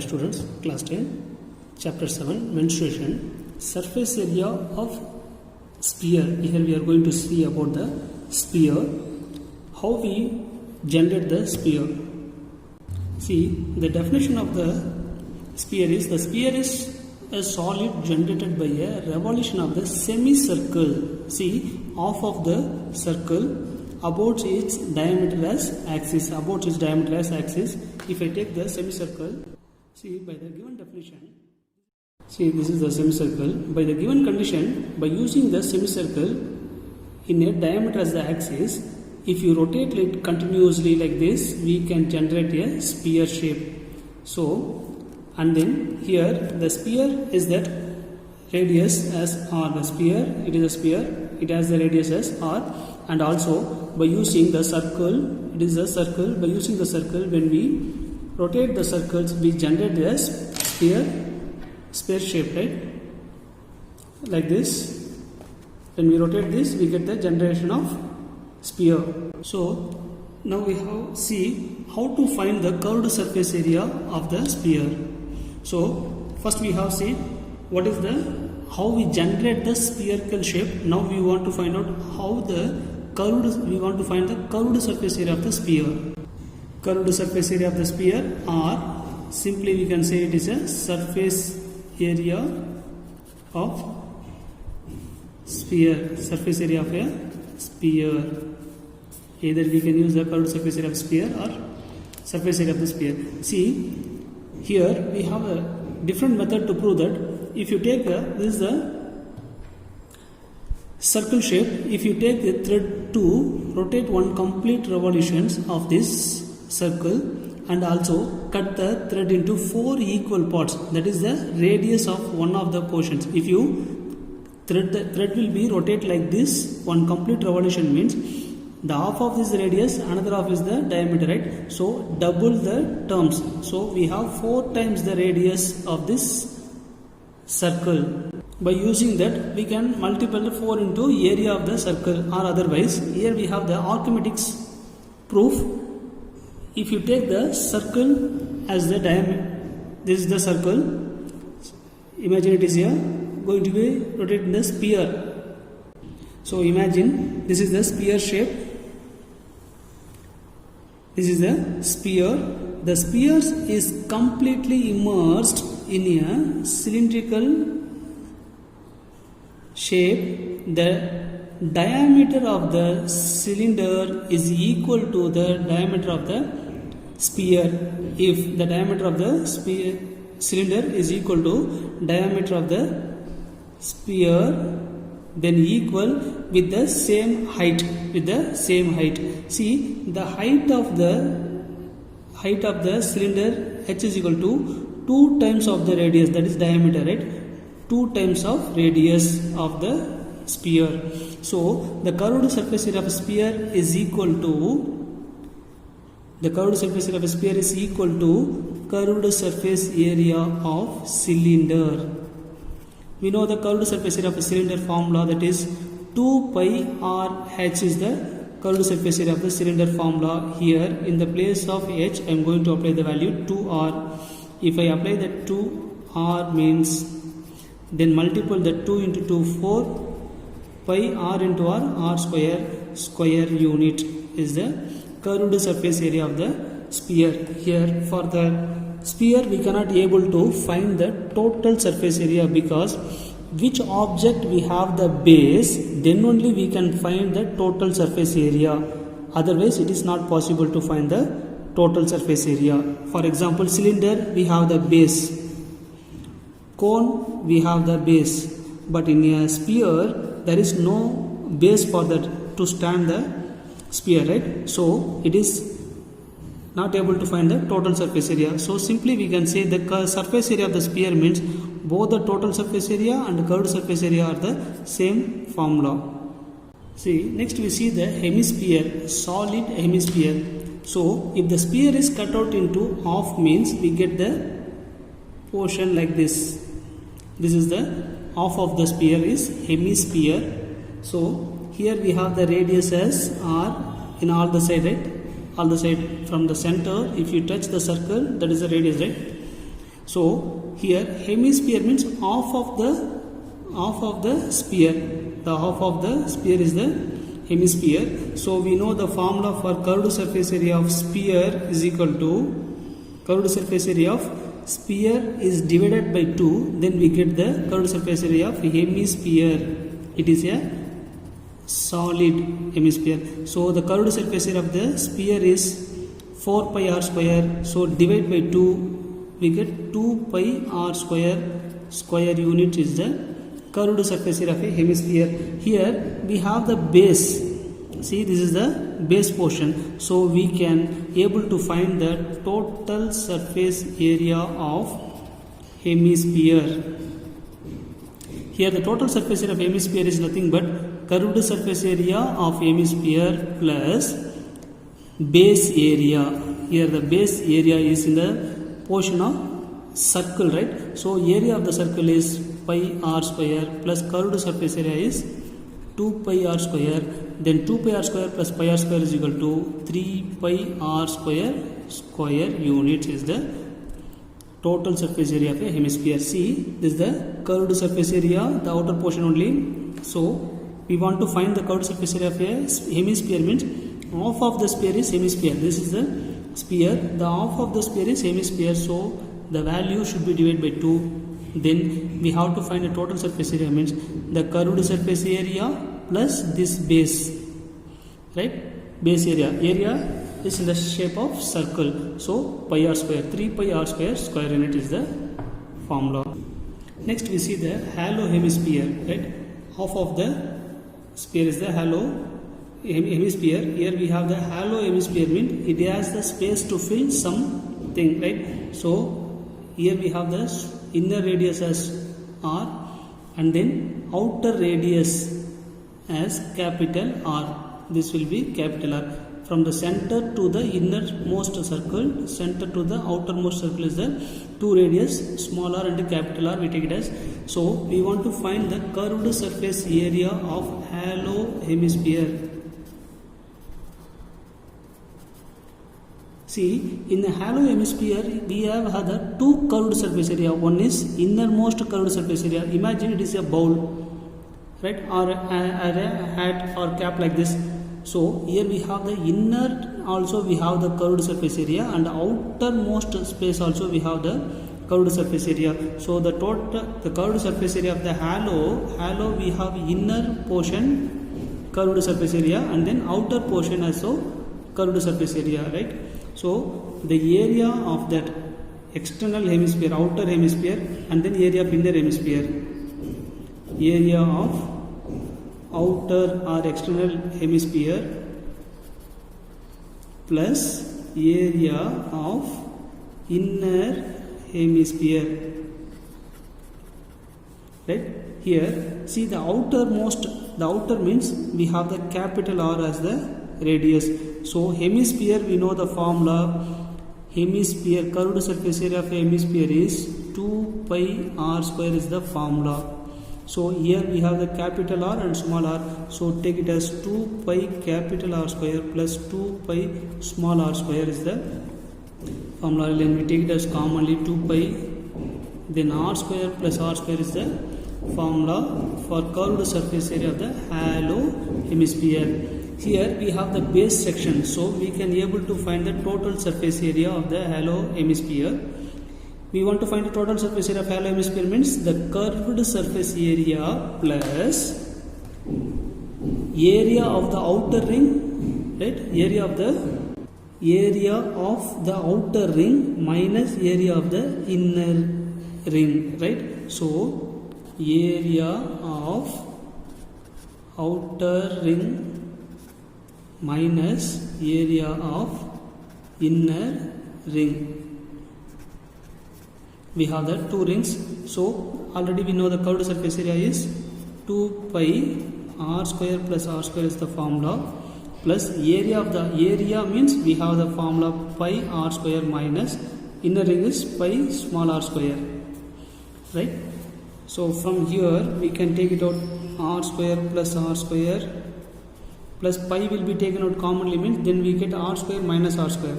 students, class 10, chapter 7, menstruation, surface area of sphere. Here we are going to see about the sphere, how we generate the sphere. See, the definition of the sphere is a solid generated by a revolution of the semicircle. See, half of the circle about its diameter as axis. If I take the semicircle, see, by the given definition, see, this is the semicircle. By the given condition, by using the semicircle in a diameter as the axis, if you rotate it continuously like this, we can generate a sphere shape. So, and then here the sphere is that radius as r. The sphere, it is a sphere, it has the radius as r, and also by using the circle, it is a circle. By using the circle, when we rotate the circles, we generate a sphere shape, right? Like this. When we rotate this, we get the generation of sphere. So now we have see how to find the curved surface area of the sphere. So first we have seen what is how we generate the spherical shape. Now we want to find out how we want to find the curved surface area of the sphere. Curved surface area of the sphere, or simply we can say it is a surface area of sphere. Surface area of a sphere. Either we can use the curved surface area of sphere or surface area of the sphere. See, here we have a different method to prove that. If you take this is the circle shape. If you take the thread to rotate one complete revolutions of this circle and also cut the thread into 4 equal parts, that is the radius of one of the portions. If you thread will be rotate like this, one complete revolution means the half of this radius, another half is the diameter, right? So double the terms. So we have 4 times the radius of this circle. By using that, we can multiply the 4 into area of the circle, or otherwise here we have the Archimedes proof. If you take the circle as the diameter, this is the circle, imagine it is here going to be rotated in the sphere. So imagine this is the sphere shape. This is the sphere. The sphere is completely immersed in a cylindrical shape. The diameter of the cylinder is equal to the diameter of the sphere. If the diameter of the cylinder is equal to diameter of the sphere, then equal with the same height. See, the height of the cylinder h is equal to 2 times of the radius, that is diameter, right? 2 times of radius of the sphere. So the curved surface area of a sphere is equal to curved surface area of cylinder. We know the curved surface area of a cylinder formula, that is 2 pi r h is the curved surface area of the cylinder formula. Here in the place of h, I am going to apply the value 2r. If I apply the 2r means, then multiple the 2 into 2, 4 pi r into r square unit is the curved surface area of the sphere. Here for the sphere we cannot able to find the total surface area, because which object we have the base, then only we can find the total surface area. Otherwise it is not possible to find the total surface area. For example, cylinder we have the base, cone we have the base, but in a sphere there is no base for that to stand the sphere, right? So it is not able to find the total surface area. So simply we can say the surface area of the sphere means both the total surface area and the curved surface area are the same formula. See, next we see the hemisphere, solid hemisphere. So if the sphere is cut out into half means we get the portion like this. This is the half of the sphere is hemisphere. So here we have the radius as r in all the side, right? All the side from the center. If you touch the circle, that is the radius, right? So here hemisphere means half of the sphere. The half of the sphere is the hemisphere. So we know the formula for curved surface area of sphere is equal to curved surface area of sphere is divided by 2, then we get the curved surface area of hemisphere. It is a solid hemisphere. So the curved surface area of the sphere is 4 pi r square. So divide by 2, we get 2 pi r square. Square unit is the curved surface area of a hemisphere. Here we have the base. See, this is the base portion. So we can able to find the total surface area of hemisphere. Here the total surface area of hemisphere is nothing but curved surface area of hemisphere plus base area. Here the base area is in the portion of circle, right? So area of the circle is pi r square plus curved surface area is 2 pi r square. Then 2 pi r square plus pi r square is equal to 3 pi r square. Square units is the total surface area of a hemisphere. See, this is the curved surface area, the outer portion only. So we want to find the curved surface area of a hemisphere means half of the sphere is hemisphere. This is the sphere. The half of the sphere is hemisphere. So the value should be divided by 2. Then we have to find the total surface area means the curved surface area plus this base, right? Base area. Area is in the shape of circle. So pi r square. 3 pi r square. Square unit is the formula. Next we see the halo hemisphere, right? Half of the sphere is the halo hemisphere. Here we have the halo hemisphere means it has the space to fill something, right? So here we have the inner radius as r and then outer radius as capital R. This will be capital R. From the center to the innermost circle, center to the outermost circle is the 2 radius, small r and capital R we take it as. So we want to find the curved surface area of halo hemisphere. See, in the halo hemisphere we have other 2 curved surface area. One is innermost curved surface area. Imagine it is a bowl, right, or a hat or cap like this. So here we have the inner, also we have the curved surface area, and outermost space also we have the curved surface area. So the curved surface area of the halo we have inner portion curved surface area and then outer portion also curved surface area, right? So the area of that external hemisphere, outer hemisphere, and then area of inner hemisphere. Area of outer or external hemisphere plus area of inner hemisphere, right? Here see the outer means we have the capital R as the radius. So hemisphere we know the formula. Hemisphere, curved surface area of hemisphere is 2 pi r square is the formula. So here we have the capital R and small r. So take it as 2 pi capital R square plus 2 pi small r square is the formula. Then we take it as commonly 2 pi. Then r square plus r square is the formula for curved surface area of the halo hemisphere. Here we have the base section. So we can able to find the total surface area of the halo hemisphere. We want to find the total surface area of halo hemisphere means the curved surface area plus area of the outer ring, right? Area of the outer ring minus area of the inner ring, right? So area of outer ring minus area of inner ring. We have the 2 rings. So already we know the curved surface area is 2 pi r square plus r square is the formula plus area of the area means we have the formula pi r square minus inner ring is pi small r square, right? So from here we can take it out r square plus r square plus pi will be taken out commonly means then we get r square minus r square.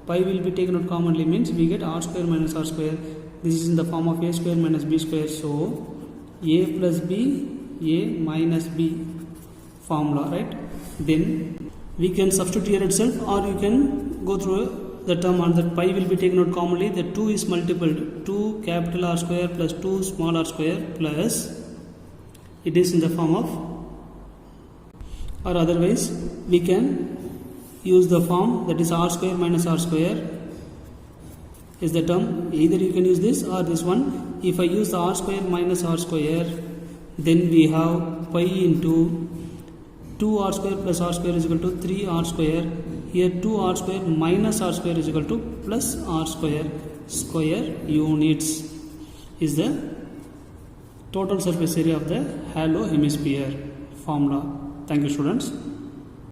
Pi will be taken out commonly means we get r square minus r square. this is in the form of a square minus b square, so a plus b, a minus b formula, right? Then we can substitute here itself, or you can go through the term, and that pi will be taken out commonly. The 2 is multiplied, 2 capital R square plus 2 small r square, plus it is in the form of, or otherwise we can use the form that is r square minus r square is the term. Either you can use this or this one. If I use the r square minus r square, then we have pi into 2r square plus r square is equal to 3r square. Here 2r square minus r square is equal to plus r square. Square units is the total surface area of the hollow hemisphere formula. Thank you, students.